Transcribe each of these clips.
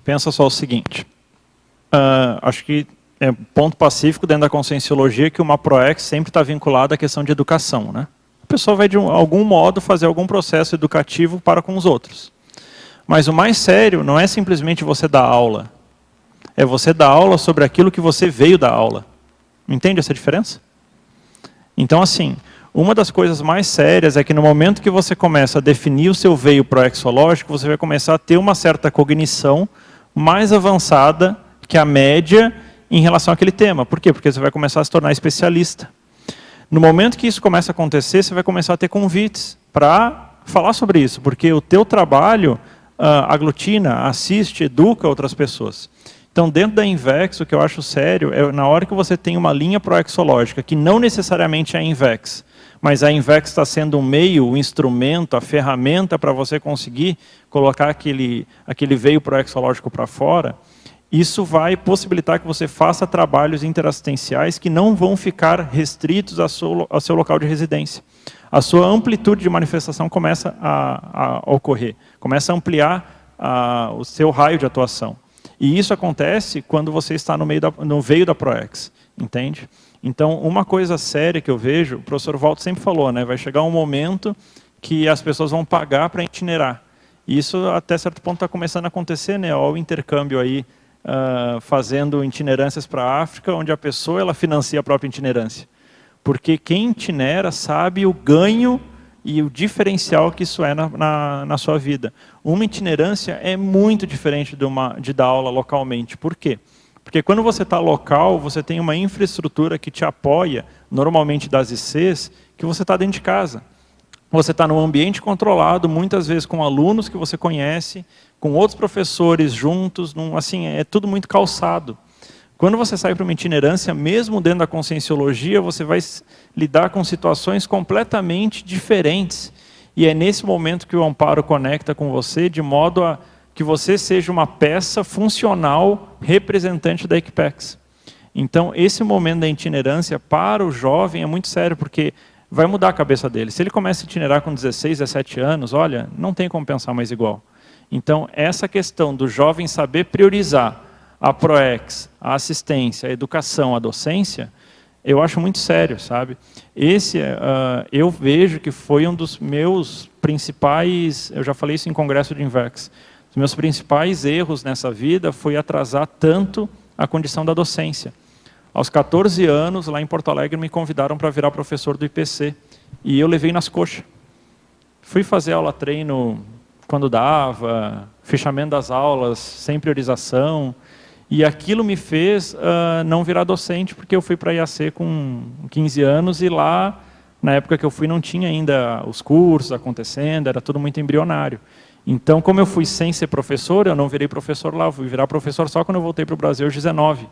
pensa só o seguinte, acho que é ponto pacífico dentro da conscienciologia que uma ProEx sempre está vinculada à questão de educação, né? A pessoa vai de algum modo fazer algum processo educativo para com os outros. Mas o mais sério não é simplesmente você dar aula, é você dar aula sobre aquilo que você veio dar aula. Entende essa diferença? Então, assim, uma das coisas mais sérias é que no momento que você começa a definir o seu veio proexológico, você vai começar a ter uma certa cognição mais avançada que a média em relação àquele tema. Por quê? Porque você vai começar a se tornar especialista. No momento que isso começa a acontecer, você vai começar a ter convites para falar sobre isso, porque o teu trabalho aglutina, assiste, educa outras pessoas. Então, dentro da Invex, o que eu acho sério é na hora que você tem uma linha proexológica, que não necessariamente é a Invex, mas a Invex está sendo um meio, o instrumento, a ferramenta para você conseguir colocar aquele veio proexológico para fora, isso vai possibilitar que você faça trabalhos interassistenciais que não vão ficar restritos ao seu local de residência. A sua amplitude de manifestação começa a ocorrer, começa a ampliar o seu raio de atuação. E isso acontece quando você está no veio da ProEx, entende? Então, uma coisa séria que eu vejo, o professor Walter sempre falou, né, vai chegar um momento que as pessoas vão pagar para itinerar. E isso, até certo ponto, está começando a acontecer, né? Olha o intercâmbio aí, fazendo itinerâncias para a África, onde a pessoa ela financia a própria itinerância. Porque quem itinera sabe o ganho e o diferencial que isso é na sua vida. Uma itinerância é muito diferente de dar aula localmente. Por quê? Porque quando você está local, você tem uma infraestrutura que te apoia, normalmente das ICs, que você está dentro de casa. Você está num ambiente controlado, muitas vezes com alunos que você conhece, com outros professores juntos, assim, é tudo muito calçado. Quando você sai para uma itinerância, mesmo dentro da conscienciologia, você vai lidar com situações completamente diferentes. E é nesse momento que o amparo conecta com você, de modo a que você seja uma peça funcional representante da Equipex. Então, esse momento da itinerância para o jovem é muito sério, porque vai mudar a cabeça dele. Se ele começa a itinerar com 16, 17 anos, olha, não tem como pensar mais igual. Então, essa questão do jovem saber priorizar a ProEx, a assistência, a educação, a docência, eu acho muito sério, sabe? Eu vejo que foi um dos meus principais, eu já falei isso em congresso de Invex, os meus principais erros nessa vida foi atrasar tanto a condição da docência. Aos 14 anos, lá em Porto Alegre, me convidaram para virar professor do IPC, e eu levei nas coxas. Fui fazer aula-treino quando dava, fechamento das aulas, sem priorização, e aquilo me fez não virar docente, porque eu fui para a IAC com 15 anos, e lá, na época que eu fui, não tinha ainda os cursos acontecendo, era tudo muito embrionário. Então, como eu fui sem ser professor, eu não virei professor lá, eu fui virar professor só quando eu voltei para o Brasil aos 19.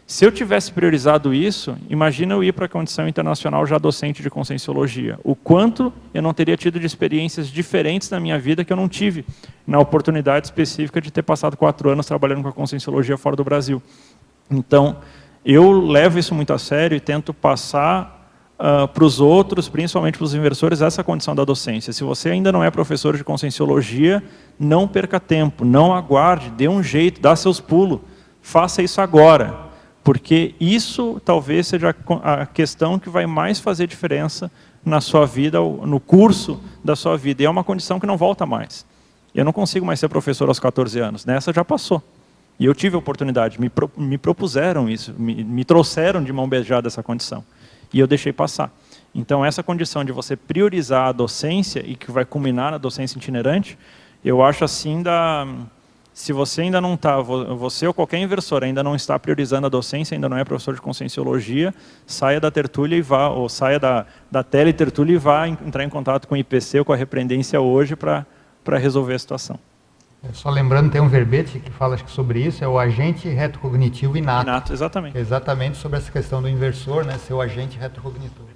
Se eu tivesse priorizado isso, imagina eu ir para a condição internacional já docente de conscienciologia. O quanto eu não teria tido de experiências diferentes na minha vida que eu não tive na oportunidade específica de ter passado 4 anos trabalhando com a conscienciologia fora do Brasil. Então, eu levo isso muito a sério e tento passar para os outros, principalmente para os inversores, essa condição da docência. Se você ainda não é professor de conscienciologia, não perca tempo, não aguarde, dê um jeito, dá seus pulos, faça isso agora. Porque isso talvez seja a questão que vai mais fazer diferença na sua vida, no curso da sua vida. E é uma condição que não volta mais. Eu não consigo mais ser professor aos 14 anos. Nessa já passou. E eu tive a oportunidade, me propuseram isso, me trouxeram de mão beijada essa condição. E eu deixei passar. Então, essa condição de você priorizar a docência, e que vai culminar na docência itinerante, eu acho assim se você ainda não está, você ou qualquer inversor ainda não está priorizando a docência, ainda não é professor de conscienciologia, saia da tertúlia e vá, ou saia da teletertúlia e vá entrar em contato com o IPC ou com a repreendência hoje para resolver a situação. Só lembrando, tem um verbete que fala sobre isso, é o agente retrocognitivo inato. Inato, exatamente. Exatamente sobre essa questão do inversor, né, ser o agente retrocognitor.